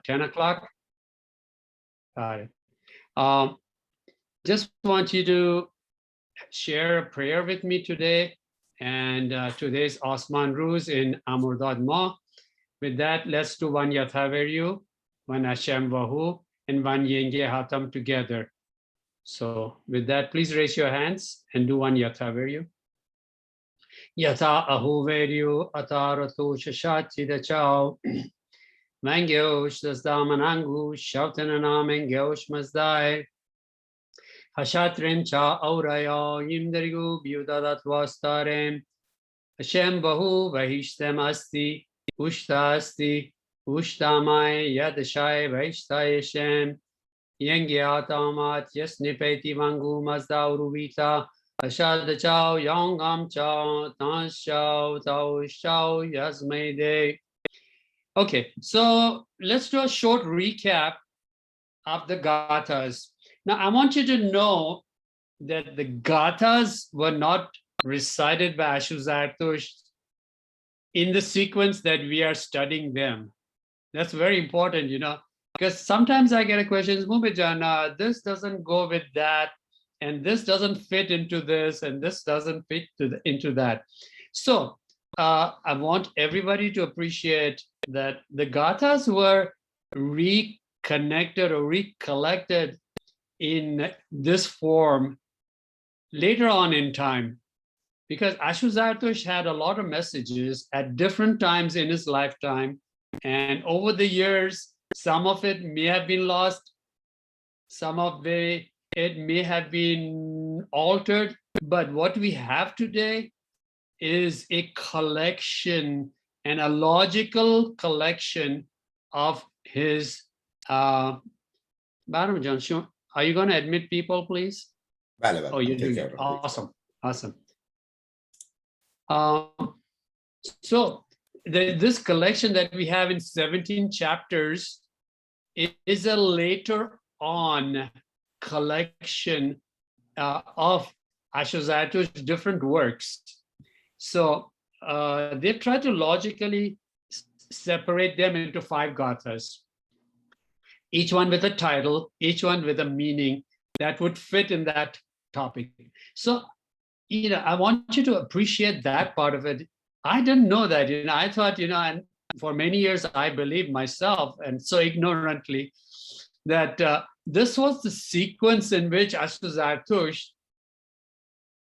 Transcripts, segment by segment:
10 o'clock. Got it. Just want you to share a prayer with me today. And today's Osman Ruz in Amurdad Ma. With that, let's do one Yathaveryu, one Hashem Vahu, and one Yenge Hatam together. So with that, please raise your hands and do one Yathaveryu. Yatha Ahuveryu Atarato Shashachida Chao. Mangyosh Dasdamanangu Shautanana Mangyosh Mazdai. Hashatrim Cha Auraya Yimdarigu Byudadatwastarem. Hashem Bahu Vahishtem Asti. Ushta-asti, Ushta-mai Yadashai Vaishtayeshem, Yengyatamat Yasnipeti Vangu Mazda Uruvita, Ashadachao Yongam Chao, Tanshao, Taushao, Yasmede. Okay, so let's do a short recap of the Gathas. Now, I want you to know that the Gathas were not recited by Ashuzartush in the sequence that we are studying them. That's very important, because sometimes I get a question, Mubijan, this doesn't go with that, and this doesn't fit into this, and this doesn't fit into that. So I want everybody to appreciate that the Gathas were reconnected or recollected in this form later on in time. Because Ashuzartush had a lot of messages at different times in his lifetime. And over the years, some of it may have been lost. Some of it may have been altered. But what we have today is a collection and a logical collection of his. Madam John, are you going to admit people, please? Oh, you do. Awesome. Awesome. So this collection that we have in 17 chapters is a later on collection of Ashuzartush's different works. So they've tried to logically separate them into 5 Gathas, each one with a title, each one with a meaning that would fit in that topic. So I want you to appreciate that part of it. I didn't know that, I thought, and for many years, I believed myself, and so ignorantly, that this was the sequence in which Ashuzartush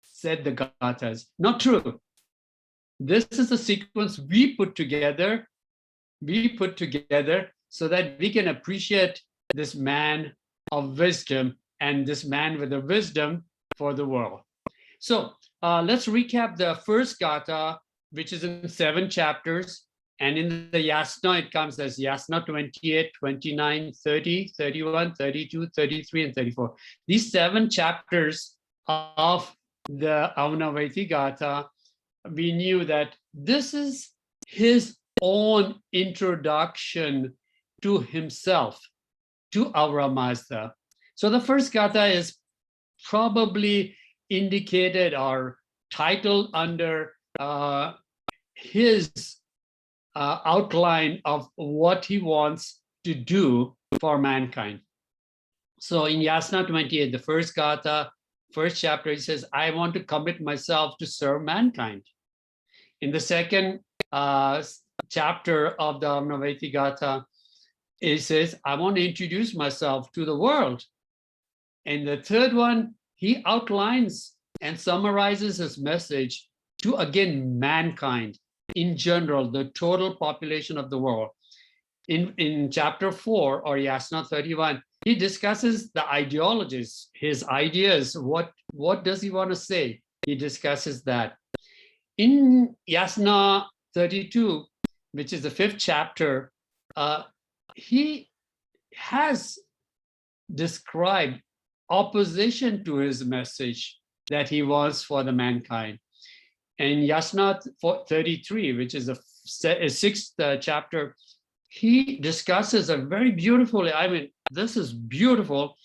said the Gathas. Not true. This is the sequence we put together so that we can appreciate this man of wisdom and this man with the wisdom for the world. So let's recap the first Gatha, which is in 7 chapters. And in the YASNA, it comes as YASNA 28, 29, 30, 31, 32, 33, and 34. These 7 chapters of the Ahunavaiti Gatha, we knew that this is his own introduction to himself, to our Mazda. So the first Gatha is probably indicated or titled under his outline of what he wants to do for mankind. So in Yasna 28, the first Gatha, first chapter, he says, I want to commit myself to serve mankind. In the second chapter of the Ahunavaiti Gatha, it says, I want to introduce myself to the world. And the third one, he outlines and summarizes his message to, again, mankind in general, the total population of the world. In chapter 4 or Yasna 31, he discusses the ideologies, his ideas, what does he want to say? He discusses that. In Yasna 32, which is the 5th chapter, he has described opposition to his message that he wants for the mankind. And Yasna 33, which is a 6th chapter, he discusses a very beautiful, this is beautiful,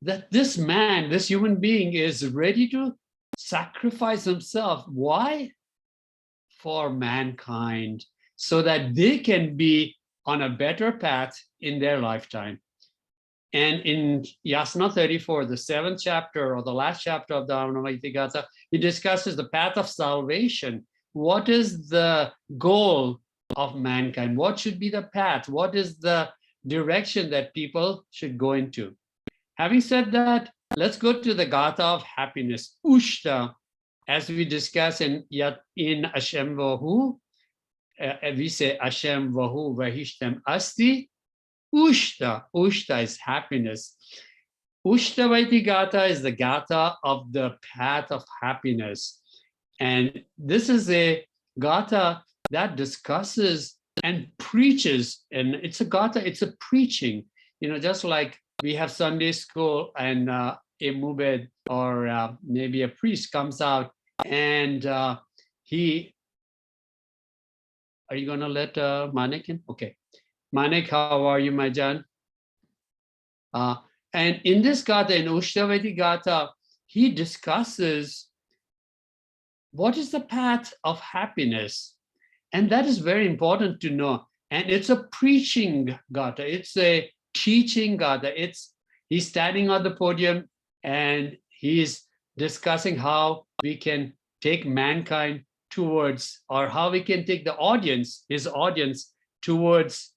that this man, this human being is ready to sacrifice himself. Why? For mankind, so that they can be on a better path in their lifetime. And in Yasna 34, the 7th chapter or the last chapter of the Ahunavaiti Gatha, he discusses the path of salvation. What is the goal of mankind? What should be the path? What is the direction that people should go into? Having said that, let's go to the Gatha of happiness, Ushta, as we discuss in Hashem Vahu. We say Hashem Vahu Vahishtam Asti. Ushta is happiness. Ushtavaiti Gatha is the Gatha of the path of happiness. And this is a Gatha that discusses and preaches. And it's a Gatha, it's a preaching. Just like we have Sunday school and a mubed or maybe a priest comes out and he, are you going to let Manik in? Okay. Manik, how are you, my Jan? And in this Gatha, in Ushta-vaiti Gatha, he discusses what is the path of happiness. And that is very important to know. And it's a preaching Gatha. It's a teaching Gatha. He's standing on the podium and he's discussing how we can take mankind towards, or how we can take the audience, his audience, towards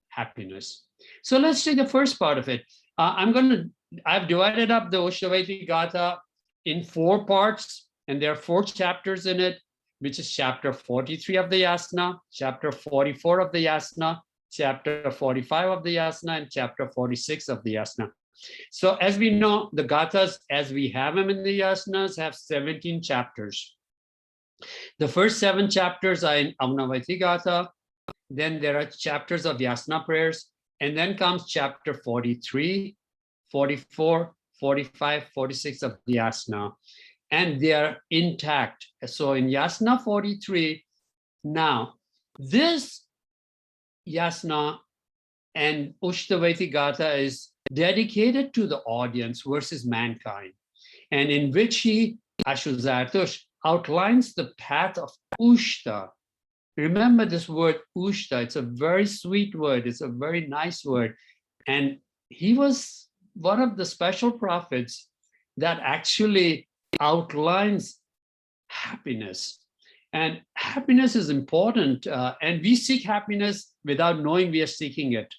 happiness. So let's take the first part of it. I've divided up the Ushta-vaiti Gatha in 4 parts, and there are 4 chapters in it, which is chapter 43 of the Yasna, chapter 44 of the Yasna, chapter 45 of the Yasna, and chapter 46 of the Yasna. So as we know, the Gathas, as we have them in the Yasnas, have 17 chapters. The first 7 chapters are in Ahunavaiti Gatha. Then there are chapters of Yasna prayers, and then comes chapter 43, 44, 45, 46 of the Yasna, and they are intact. So in Yasna 43, now this Yasna and Ushtavaiti Gatha is dedicated to the audience versus mankind, and in which he, Ashuzartush, outlines the path of Ushta. Remember this word Ushta, it's a very sweet word, it's a very nice word. And he was one of the special prophets that actually outlines happiness. And happiness is important, and we seek happiness without knowing we are seeking it.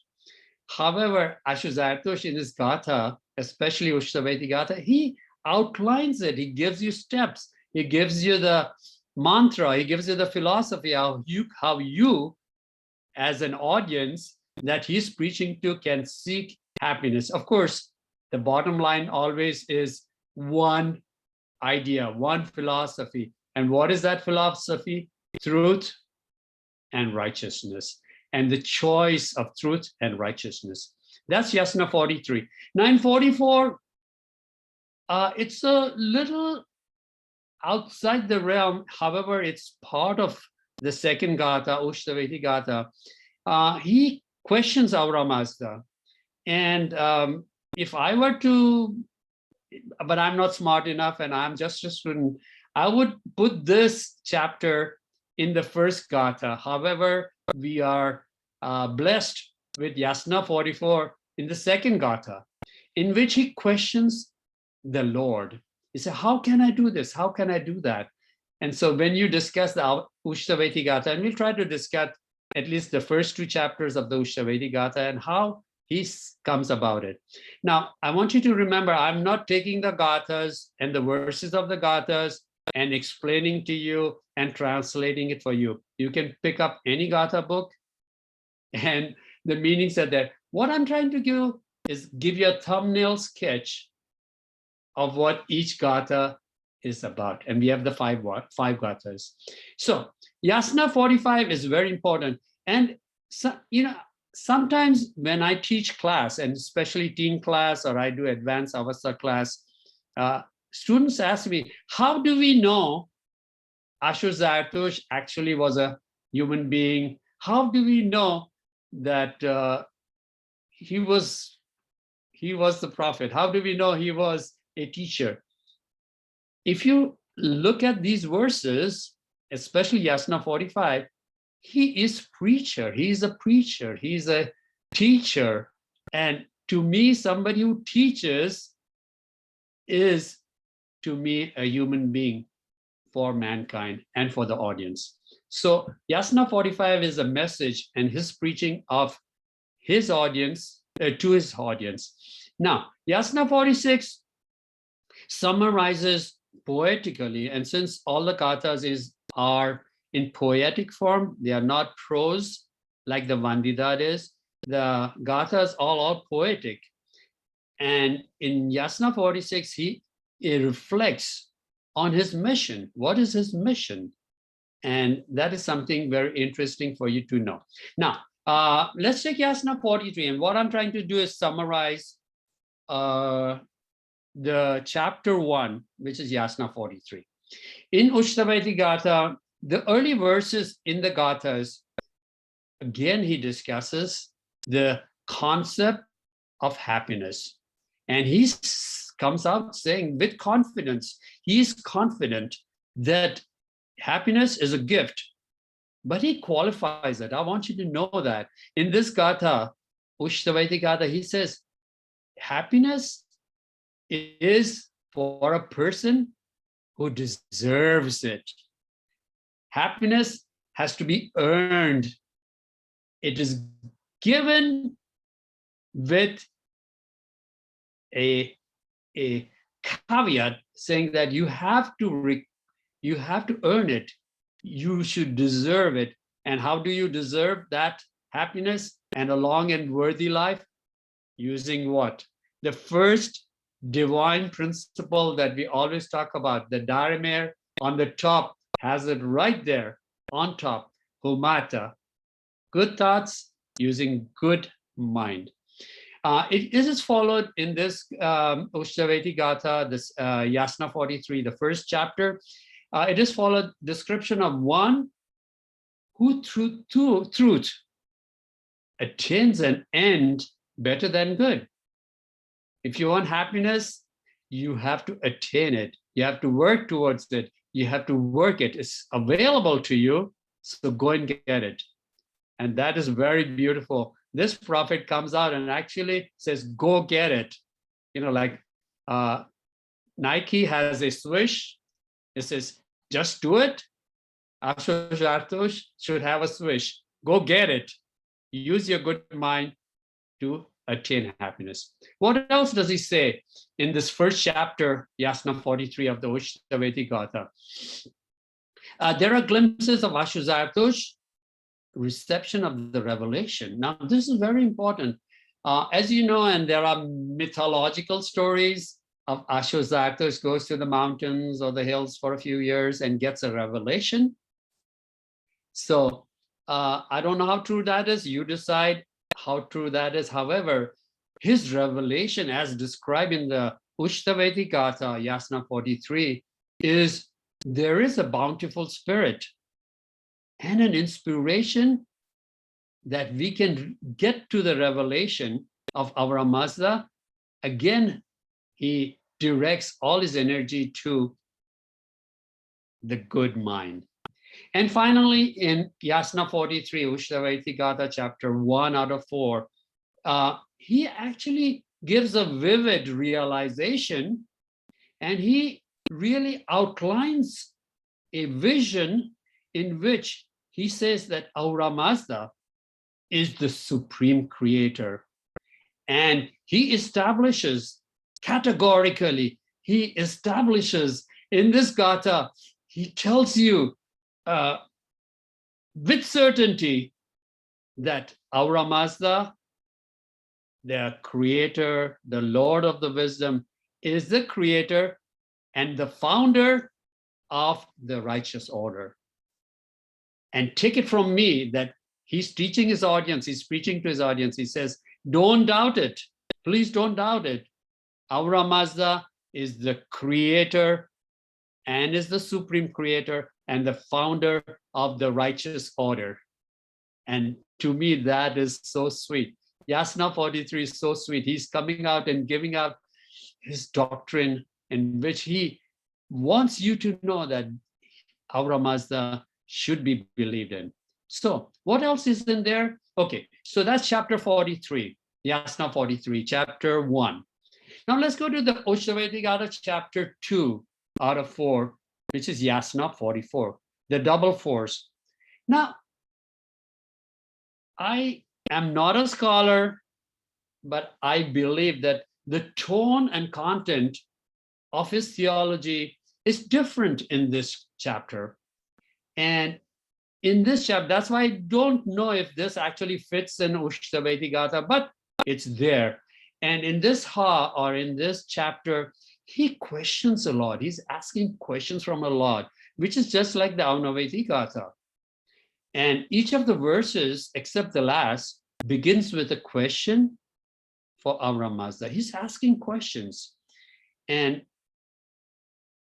However, Ashuzartush in his Gatha, especially Ushta-vaiti Gatha, he outlines it, he gives you steps, he gives you the mantra, he gives you the philosophy, how you as an audience that he's preaching to can seek happiness. Of course, the bottom line always is one idea, one philosophy. And what is that philosophy? Truth and righteousness, and the choice of truth and righteousness. That's Yasna 43. 944, it's a little outside the realm. However, it's part of the second Gatha, Ushta-vaiti Gatha. He questions Aura Mazda. And if I were to, but I'm not smart enough and I'm just a student, I would put this chapter in the first Gatha. However, we are blessed with Yasna 44 in the second Gatha, in which he questions the Lord. He said, how can I do this? How can I do that? And so when you discuss the Ushta-vaiti Gatha, and we'll try to discuss at least the first 2 chapters of the Ushta-vaiti Gatha and how he comes about it. Now, I want you to remember, I'm not taking the Gathas and the verses of the Gathas and explaining to you and translating it for you. You can pick up any Gatha book and the meanings are there. What I'm trying to do is give you a thumbnail sketch of what each Gatha is about. And we have the 5 Gathas. So Yasna 45 is very important. And so, sometimes when I teach class, and especially teen class, or I do advanced Avasta class, students ask me, how do we know Ashuzartush actually was a human being? How do we know that he was the prophet? How do we know he was a teacher? If you look at these verses, especially Yasna 45, he is preacher. He's a preacher. He's a teacher. And to me, somebody who teaches is, to me, a human being for mankind and for the audience. So Yasna 45 is a message and his preaching of his audience, to his audience. Now, Yasna 46 summarizes poetically, and since all the gathas are in poetic form, they are not prose like the Vandidad is. The gathas all are poetic. And in Yasna 46, he reflects on his mission. What is his mission? And that is something very interesting for you to know. Now, let's take Yasna 43. And what I'm trying to do is summarize the chapter 1, which is Yasna 43. In Ushta-vaiti Gatha, the early verses in the Gathas, again, he discusses the concept of happiness. And he comes out saying with confidence, he's confident that happiness is a gift, but he qualifies it. I want you to know that. In this Gatha, Ushta-vaiti Gatha, he says, happiness is for a person who deserves it. Happiness has to be earned. It is given with a caveat saying that you have to earn it. You should deserve it. And how do you deserve that happiness and a long and worthy life? Using what? The first divine principle that we always talk about, the Dharma on the top has it right there on top, Humata, good thoughts using good mind. It is followed in this Ushta-vaiti Gatha, this Yasna 43, the first chapter. It is followed description of one who through truth attains an end better than good. If you want happiness, you have to attain it. You have to work towards it. You have to work it. It's available to you, so go and get it. And that is very beautiful. This prophet comes out and actually says, go get it. You know, like Nike has a swish. It says, just do it. Ashush should have a swish. Go get it. Use your good mind to attain happiness. What else does he say in this first chapter, Yasna 43 of the Ushta-vaiti Gatha? There are glimpses of Ashush reception of the revelation. Now, this is very important. As you know, and there are mythological stories of Ashush goes to the mountains or the hills for a few years and gets a revelation. So I don't know how true that is. You decide how true that is. However, his revelation as described in the Ushta-vaiti Gatha, Yasna 43, is there is a bountiful spirit and an inspiration that we can get to the revelation of our Mazda. Again, he directs all his energy to the good mind. And finally, in Yasna 43, Ushta-vaiti Gatha, chapter 1 out of 4, he actually gives a vivid realization, and he really outlines a vision in which he says that Ahura Mazda is the supreme creator. And he establishes categorically, he establishes in this Gatha, he tells you with certainty that Ahura Mazda, the creator, the Lord of the wisdom, is the creator and the founder of the righteous order. And take it from me that he's teaching his audience, he's preaching to his audience. He says, don't doubt it. Please don't doubt it. Ahura Mazda is the creator and is the supreme creator and the founder of the righteous order. And to me, that is so sweet. Yasna 43 is so sweet. He's coming out and giving out his doctrine in which he wants you to know that Ahura Mazda should be believed in. So what else is in there? Okay, so that's chapter 43, Yasna 43, chapter 1. Now let's go to the Ushta-vaiti Gatha, chapter 2 out of 4, which is Yasna 44, the double force. Now, I am not a scholar, but I believe that the tone and content of his theology is different in this chapter. And in this chapter, that's why I don't know if this actually fits in Ushta-vaiti Gatha, but it's there. And in this or in this chapter, he questions a lot. He's asking questions from a lot, which is just like the Ahunavaiti Gatha. And each of the verses, except the last, begins with a question for Ahura Mazda. He's asking questions. And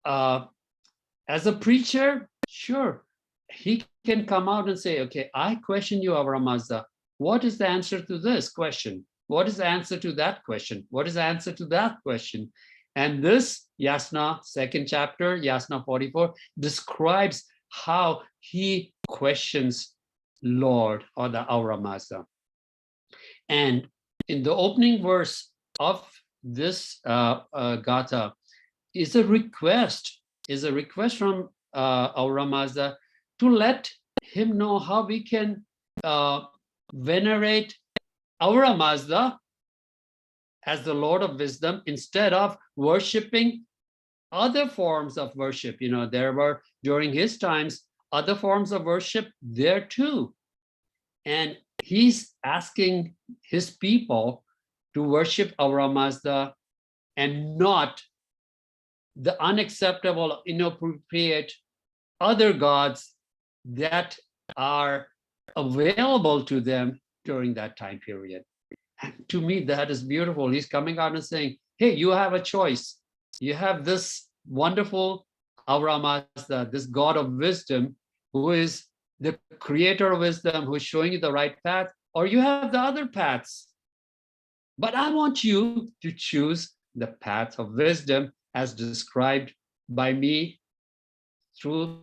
as a preacher, sure, he can come out and say, okay, I question you, Ahura Mazda. What is the answer to this question? What is the answer to that question? What is the answer to that question? And this Yasna, second chapter, Yasna 44, describes how he questions Lord or the Ahura Mazda. And in the opening verse of this Gatha is a request from Ahura Mazda to let him know how we can venerate Ahura Mazda as the Lord of wisdom instead of worshiping other forms of worship. You know, there were during his times other forms of worship there too. And he's asking his people to worship Ahura Mazda and not the unacceptable, inappropriate other gods that are available to them during that time period. And to me, that is beautiful. He's coming out and saying, hey, you have a choice. You have this wonderful Ahura Mazda, this God of wisdom, who is the creator of wisdom, who's showing you the right path, or you have the other paths. But I want you to choose the path of wisdom as described by me through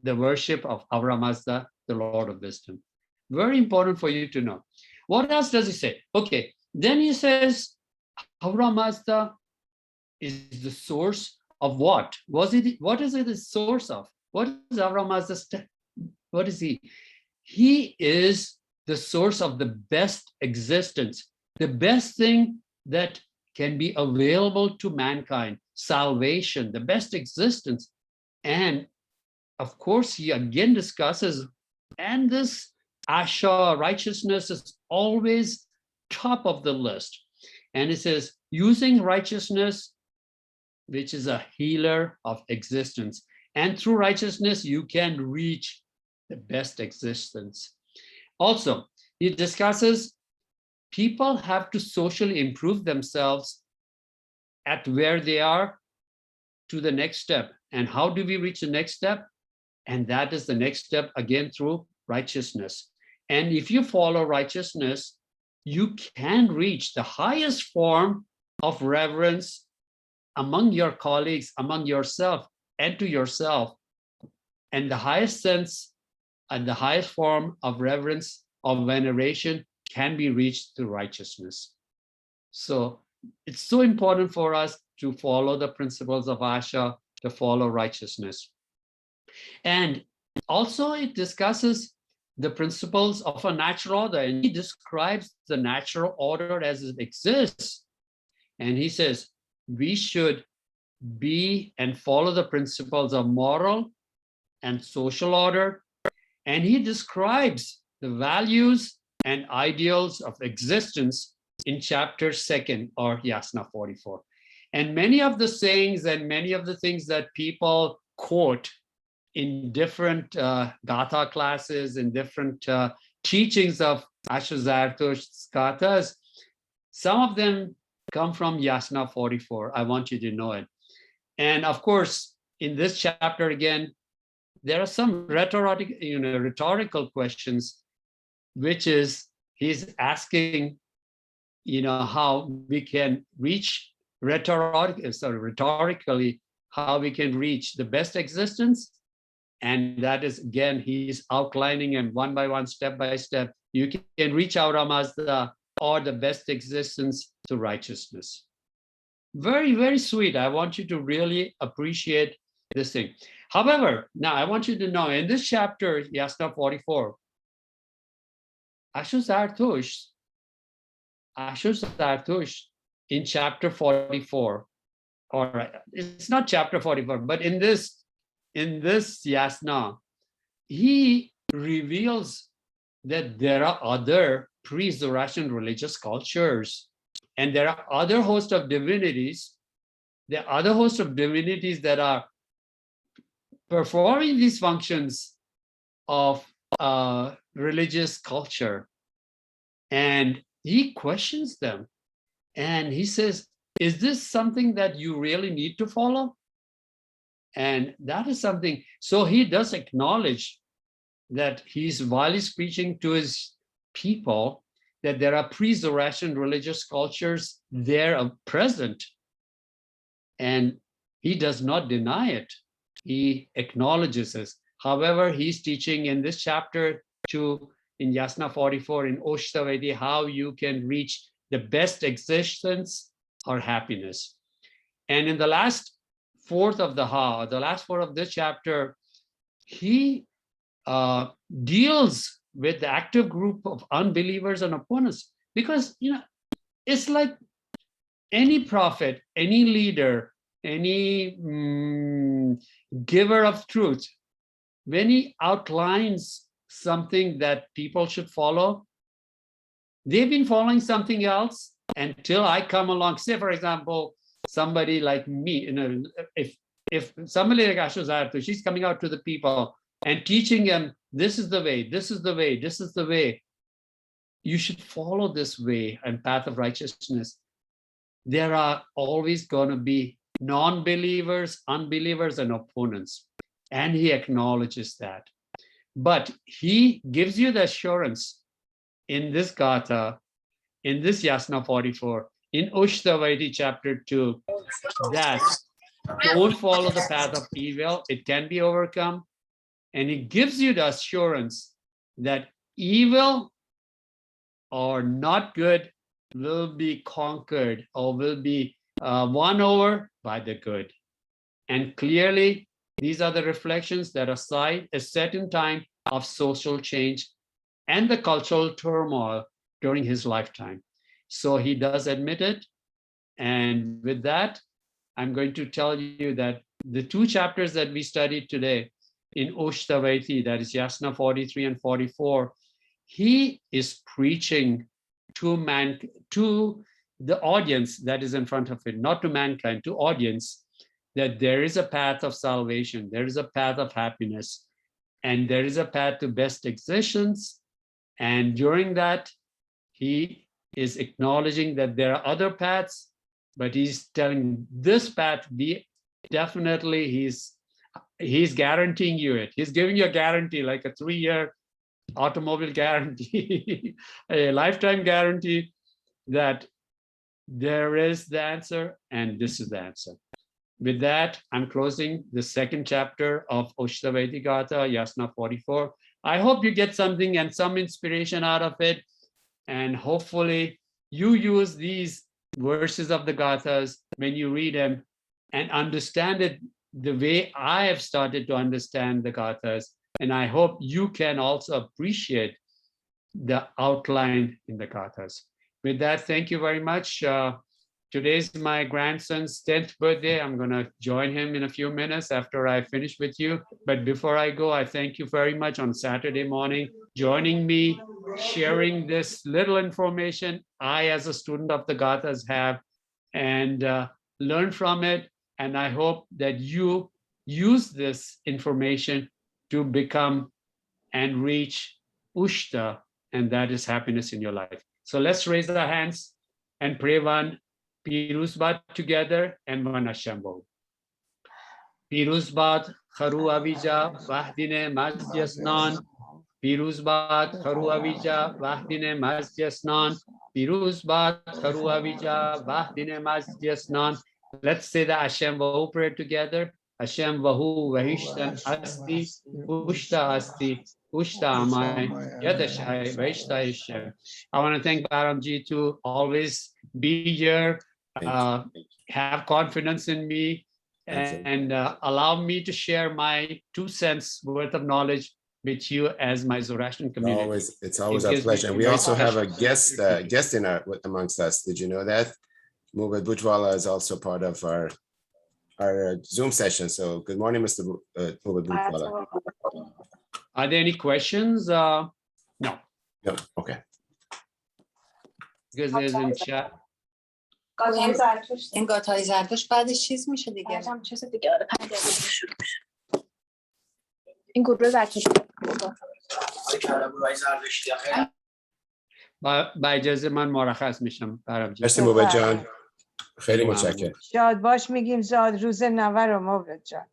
the worship of Ahura Mazda, the Lord of wisdom. Very important for you to know. What else does he say? Okay, then he says, Ahura Mazda is the source of what? What is it the source of? What is Ahura Mazda? What is he? He is the source of the best existence, the best thing that can be available to mankind, salvation, the best existence. And of course, he again discusses, and this Asha, righteousness, is always top of the list. And it says, using righteousness, which is a healer of existence. And through righteousness, you can reach the best existence. Also, he discusses people have to socially improve themselves at where they are to the next step. And how do we reach the next step? And that is the next step, again, through righteousness. And if you follow righteousness, you can reach the highest form of reverence among your colleagues, among yourself, and to yourself. And the highest sense and the highest form of reverence, of veneration, can be reached through righteousness. So it's so important for us to follow the principles of Asha, to follow righteousness. And also it discusses the principles of a natural order, and he describes the natural order as it exists. And he says, we should be and follow the principles of moral and social order. And he describes the values and ideals of existence in chapter 2 or Yasna 44. And many of the sayings and many of the things that people quote in different Gatha classes, in different teachings of Asha-Zarathustra's Gathas, some of them come from Yasna 44. I want you to know it. And of course, in this chapter again, there are some rhetorical questions, which is he's asking, how we can reach rhetorically, how we can reach the best existence And that is, again, he's outlining and one by one, step by step, you can reach Auramazda or the best existence to righteousness. Very, very sweet. I want you to really appreciate this thing. However, now I want you to know in this chapter, Yasna 44, Ashu Zarathustra in chapter 44, or it's not chapter 44, but in this Yasna, he reveals that there are other pre-Zoroastrian religious cultures, and there are other host of divinities. There are other hosts of divinities that are performing these functions of religious culture. And he questions them. And he says, is this something that you really need to follow? And that is something, so he does acknowledge that while he's preaching to his people, that there are pre-Zoroastrian religious cultures there present. And he does not deny it. He acknowledges this. However, he's teaching in this chapter in Yasna 44, in Ushta-vaiti, how you can reach the best existence or happiness. And in the last fourth of this chapter, he deals with the active group of unbelievers and opponents, because it's like any prophet, any leader, any giver of truth, when he outlines something that people should follow, they've been following something else until I come along. Say, for example, somebody like me, if somebody like Ashu Zarathustra, she's coming out to the people and teaching them, this is the way, this is the way, this is the way. You should follow this way and path of righteousness. There are always going to be non-believers, unbelievers, and opponents. And he acknowledges that. But he gives you the assurance in this Gatha, in this Yasna 44, in Ushta-vaiti chapter 2, that don't follow the path of evil. It can be overcome. And he gives you the assurance that evil or not good will be conquered or will be won over by the good. And clearly, these are the reflections that aside a certain time of social change and the cultural turmoil during his lifetime. So he does admit it. And with that, I'm going to tell you that the two chapters that we studied today in Ushta-vaiti, that is Yasna 43 and 44, he is preaching to the audience that is in front of it, not to mankind, to audience, that there is a path of salvation, there is a path of happiness, and there is a path to best existence. And during that, he is acknowledging that there are other paths, but he's telling this path, definitely he's guaranteeing you it. He's giving you a guarantee, like a 3-year automobile guarantee, a lifetime guarantee, that there is the answer and this is the answer. With that, I'm closing the second chapter of Ushta-vaiti Gatha, Yasna 44. I hope you get something and some inspiration out of it. And hopefully you use these verses of the Gathas when you read them and understand it the way I have started to understand the Gathas. And I hope you can also appreciate the outline in the Gathas. With that, thank you very much. Today's my grandson's 10th birthday. I'm going to join him in a few minutes after I finish with you. But before I go, I thank you very much on Saturday morning, joining me, sharing this little information I, as a student of the Gathas, have, and learn from it. And I hope that you use this information to become and reach Ushta, and that is happiness in your life. So let's raise our hands and pray one Piruzbat together and one Ashambho. Piruzbat Kharu Avija Vahdine Mazjasnan. Piruzbat Kharu Avija Vahdine Mazjasnan. Piruzbat Kharu Avija Vahdine Mazjasnan. Let's say the Ashambho prayer together. Hashem Vahu Vahishtan Asti Ushta Asti Ushta Amai Yadashai Vaishta Ishem. I want to thank Baramji to always be here, have confidence in me, and allow me to share my 2 cents worth of knowledge with you as my Zoroastrian community. It's always a pleasure. We also have a guest in amongst us. Did you know that? Mubad Bujwala is also part of our Zoom session. So good morning, Mr. Mubad Bujwala. Are there any questions? No. No. Okay. Because there's in chat. این گاتهای زرتشت بعدش چیز میشه دیگه. چیز دیگه آره 5 دقیقه شروع میشه. این گروه زرتشت با اجازه من مرخص میشم برامجی. مرسی موبد جان. خیلی متشکرم. شاد باش میگیم زاد روز نوه رو موبد جان.